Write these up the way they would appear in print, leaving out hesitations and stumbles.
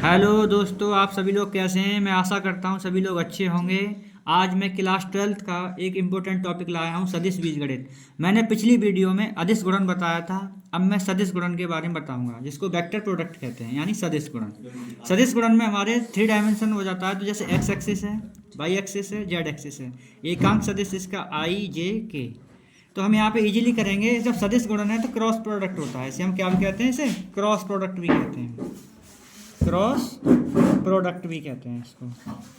Hello दोस्तों, आप सभी लोग कैसे हैं। मैं आशा करता हूं सभी लोग अच्छे होंगे। आज मैं क्लास 12th का एक इम्पोर्टेंट टॉपिक लाया हूं, सदिश बीजगणित। मैंने पिछली वीडियो में अदिश गुणन बताया था। अब मैं सदिश गुणन के बारे में बताऊंगा, जिसको वेक्टर प्रोडक्ट कहते हैं, यानी सदिश गुणन। सदिश गुणन में हमारे 3 डायमेंशन हो जाता है। तो जैसे एक्स एक्सिस है, वाई एक्सिस है, जेड एक्सिस है। एकांक सदिश इसका आई जे के। तो हम यहाँ पे इजीली करेंगे। जब सदिश गुणन है तो क्रॉस प्रोडक्ट होता है। इसे हम क्या भी कहते हैं, इसे क्रॉस प्रोडक्ट भी कहते हैं। क्रॉस प्रोडक्ट भी कहते हैं इसको।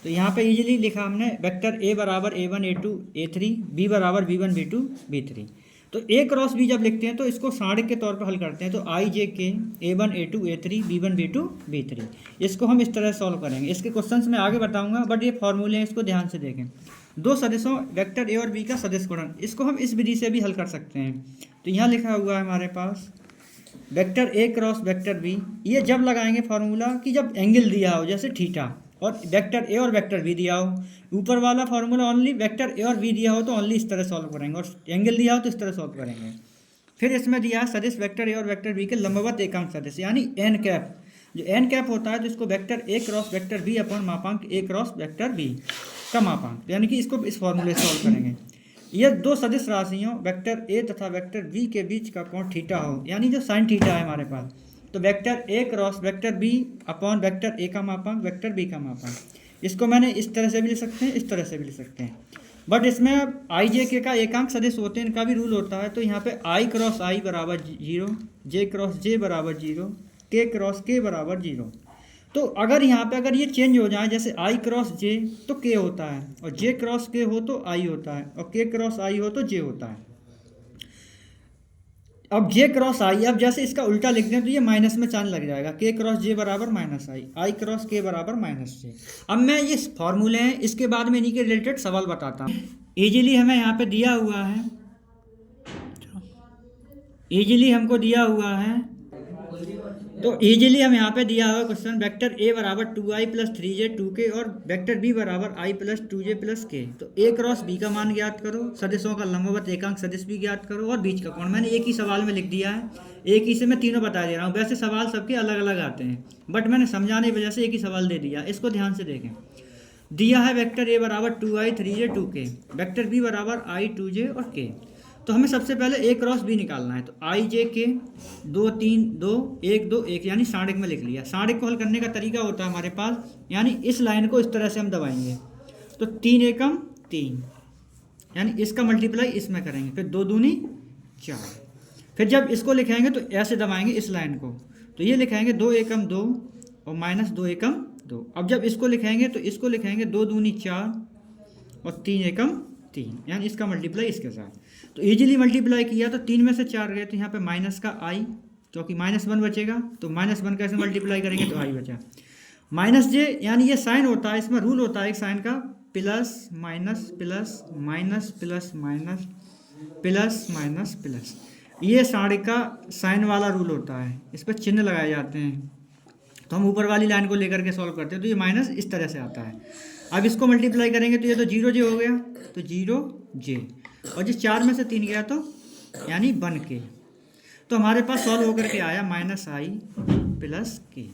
तो यहाँ पे इजीली लिखा हमने, वेक्टर ए बराबर A1 A2 A3, बी बराबर B1 B2 B3। तो ए क्रॉस बी जब लिखते हैं तो इसको सारणिक के तौर पर हल करते हैं। तो आई जे के A1 A2 A3 B1 B2 B3, इसको हम इस तरह सॉल्व करेंगे। इसके क्वेश्चंस मैं आगे बताऊंगा, बट ये फॉर्मूले हैं, इसको ध्यान से देखें। दो सदिशों वेक्टर ए और बी का सदिश गुणन, इसको हम इस विधि से भी हल कर सकते हैं। तो यहाँ लिखा हुआ है हमारे पास vector A cross vector B. ये जब लगाएंगे फार्मूला कि जब एंगल दिया हो, जैसे थीटा, और वेक्टर ए और वेक्टर बी दिया हो। ऊपर वाला फार्मूला ओनली वेक्टर ए और बी दिया हो तो ओनली इस तरह सॉल्व करेंगे, और एंगल दिया हो तो इस तरह सॉल्व करेंगे। फिर इसमें दिया है सदिश वेक्टर ए और वेक्टर बी के लंबवत एकांक सदिश, यानी एन कैप। जो एन कैप होता है तो इसको vector A cross vector B अपन मापांक ए क्रॉस वेक्टर बी का मापांक, यानी कि इसको इस फॉर्मूले से सॉल्व करेंगे। यह दो सदिश राशियों वेक्टर ए तथा वेक्टर बी के बीच का कोण थीटा हो, यानी जो साइन थीटा है हमारे पास, तो vector A cross vector B upon vector A का मापांक वेक्टर बी का मापांक, इसको मैंने इस तरह से भी लिख सकते हैं, इस तरह से भी लिख सकते हैं। बट इसमें आई जे के का एकांक सदिश होते हैं, इनका भी रूल होता है। तो यहाँ पे आई क्रॉस आई बराबर 0, जे क्रॉस जे बराबर 0, के क्रॉस के बराबर 0। तो अगर यहाँ पे अगर ये चेंज हो जाए, जैसे आई क्रॉस जे तो के होता है, और जे क्रॉस के हो तो आई होता है, और के क्रॉस आई हो तो जे होता है। अब जे क्रॉस आई, अब जैसे इसका उल्टा लिख दें तो ये माइनस में चांद लग जाएगा। के क्रॉस जे बराबर माइनस आई, आई क्रॉस के बराबर माइनस जे। अब मैं ये फॉर्मूले हैं, इसके बाद में इन्हीं के रिलेटेड सवाल बताता हूँ। इजीली हमें यहाँ पे दिया हुआ है, इजीली हमको दिया हुआ है, तो इजीली हम यहाँ पे दिया हुआ क्वेश्चन, वेक्टर ए बराबर 2i प्लस 3j 2k और वेक्टर बी बराबर i plus 2j plus k। तो ए क्रॉस बी का मान ज्ञात करो, सदिशों का लंबवत एकांक सदिश भी ज्ञात करो, और बीच का कोण। मैंने एक ही सवाल में लिख दिया है, एक ही से मैं तीनों बता दे रहा हूँ। वैसे सवाल सबके अलग अलग आते हैं, बट मैंने समझाने की वजह से एक ही सवाल दे दिया। इसको ध्यान से देखें। दिया है वेक्टर ए बराबर 2i 3j 2k, vector B बराबर i 2j और k। तो हमें सबसे पहले ए क्रॉस बी निकालना है। तो आई जे के 2 3 2 1 2 1, यानी सारणिक में लिख लिया। सारणिक को हल करने का तरीका होता है हमारे पास, यानी इस लाइन को इस तरह से हम दबाएंगे। तो 3 एकम 3, यानी इसका मल्टीप्लाई इसमें करेंगे, फिर 2 दूनी 4। फिर जब इसको लिखेंगे तो ऐसे दबाएंगे इस लाइन को, तो ये लिखेंगे 2 एकम 2 और माइनस 2 एकम 2। अब जब इसको लिखेंगे तो इसको लिखेंगे 2 दूनी 4 और 3 एकम 3, यानी इसका मल्टीप्लाई इसके साथ। तो इजीली मल्टीप्लाई किया तो 3 में से 4 गए, तो यहाँ पे माइनस का आई, क्योंकि -1 बचेगा, तो -1 कैसे मल्टीप्लाई करेंगे, तो आई बचा। माइनस जे, यानी ये साइन होता है, इसमें रूल होता है एक साइन का, plus minus plus minus plus minus plus minus plus. ये सारणिक का साइन वाला रूल होता है, इस पर चिन्ह लगाए जाते हैं। तो हम ऊपर वाली लाइन को लेकर के सॉल्व करते हैं, तो ये माइनस इस तरह से आता है। अब इसको मल्टीप्लाई करेंगे तो ये तो 0 जे हो गया, तो 0 जे, और जिस 4 में से 3 गया तो यानी 1 के। तो हमारे पास सॉल्व होकर के आया -i प्लस के।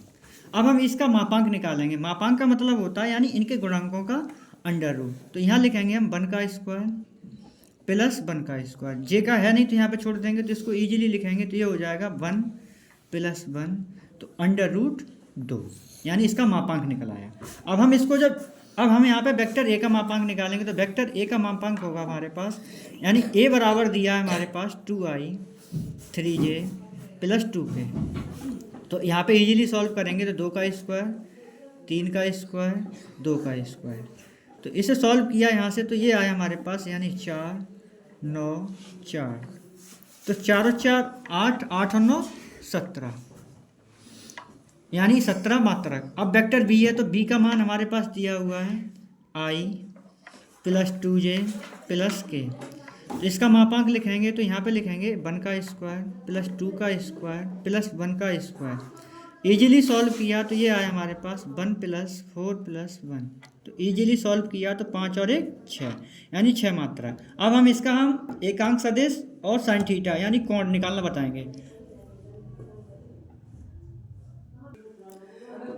अब हम इसका मापांक निकालेंगे। मापांक का मतलब होता है यानी इनके गुणांकों का अंडर रूट। तो यहाँ लिखेंगे हम 1 का स्क्वायर प्लस 1 का स्क्वायर। जे का है नहीं तो यहाँ पे छोड़ देंगे, तो इसको इजीली लिखेंगे, तो ये हो जाएगा 1 प्लस 1, तो अंडर रूट 2, यानी इसका मापांक निकल आया। अब हम इसको अब हम यहाँ पे वेक्टर ए का मापांक निकालेंगे। तो वेक्टर ए का मापांक होगा हमारे पास, यानी ए बराबर दिया है हमारे पास 2i 3j प्लस 2k। तो यहाँ पे इजीली सॉल्व करेंगे तो 2 का स्क्वायर 3 का स्क्वायर 2 का स्क्वायर। तो इसे सॉल्व किया यहाँ से, तो ये आया हमारे पास, यानी 4 9 4, तो 4 और 4 8, 8 और 9 17, यानी 17 मात्रक। अब वेक्टर बी है तो बी का मान हमारे पास दिया हुआ है i plus 2j plus k। तो इसका मापांक लिखेंगे तो यहाँ पे लिखेंगे 1 का स्क्वायर प्लस 2 का स्क्वायर प्लस 1 का स्क्वायर। इजीली सॉल्व किया तो ये आया हमारे पास 1 प्लस 4 प्लस 1। तो इजीली सॉल्व किया तो 5 और 1 6, यानी 6 मात्रक। अब हम इसका एकांक सदिश और साइन थीटा यानी कोण निकालना बताएंगे।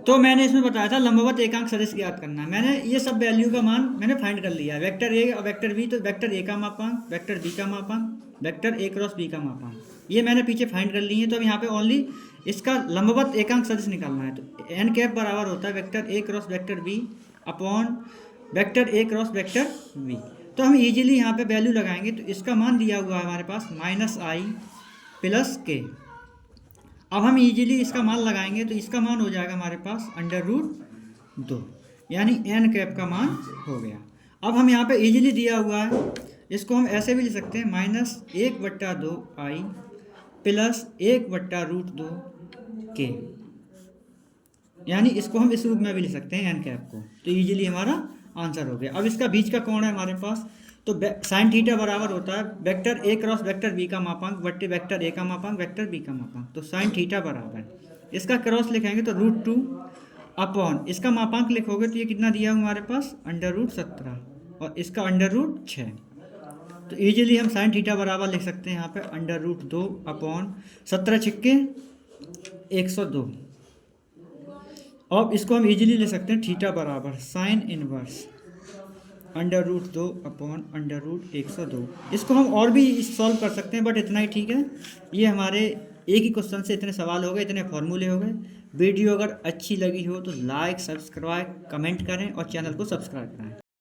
तो मैंने इसमें बताया था लंबवत एकांक सदिश ज्ञात करना है। मैंने ये सब वैल्यू का मान मैंने फाइंड कर लिया है, वेक्टर ए और वेक्टर बी। तो वेक्टर ए का मापांक, वेक्टर बी का मापांक, वेक्टर ए क्रॉस बी का मापांक, ये मैंने पीछे फाइंड कर लिए हैं। तो अब यहाँ पे ओनली इसका लंबवत एकांक सदिश निकालना है। तो एन कैप बराबर होता है vector A cross vector B upon vector A cross vector B. तो हम इजीली यहाँ पे वैल्यू लगाएंगे। तो इसका मान दिया हुआ है हमारे पास -i प्लस के। अब हम इजीली इसका मान लगाएंगे तो इसका मान हो जाएगा हमारे पास √2, यानी एन कैप का मान हो गया। अब हम यहाँ पे इजीली दिया हुआ है, इसको हम ऐसे भी लिख सकते हैं -1/2i प्लस 1/√2 के, यानी इसको हम इस रूप में भी लिख सकते हैं एन कैप को। तो इजीली हमारा आंसर हो गया। अब इसका बीच का कोण है हमारे पास, तो साइन थीटा बराबर होता है vector A cross vector B का मापांक बट्टे वेक्टर ए का मापांक वेक्टर बी का मापांक। तो साइन थीटा बराबर इसका क्रॉस लिखेंगे तो √2 अपॉन इसका मापांक लिखोगे तो ये कितना दिया हमारे पास √17 और इसका √6। तो इजीली हम साइन थीटा बराबर लिख सकते हैं यहाँ पे √2 अपॉन 17 छिक्के 102। अब इसको हम इजीली ले सकते हैं थीटा बराबर साइन इनवर्स √2 अपॉन √102। इसको हम और भी सॉल्व कर सकते हैं, बट इतना ही ठीक है। ये हमारे एक ही क्वेश्चन से इतने सवाल हो गए, इतने फॉर्मूले हो गए। वीडियो अगर अच्छी लगी हो तो लाइक, सब्सक्राइब, कमेंट करें और चैनल को सब्सक्राइब करें।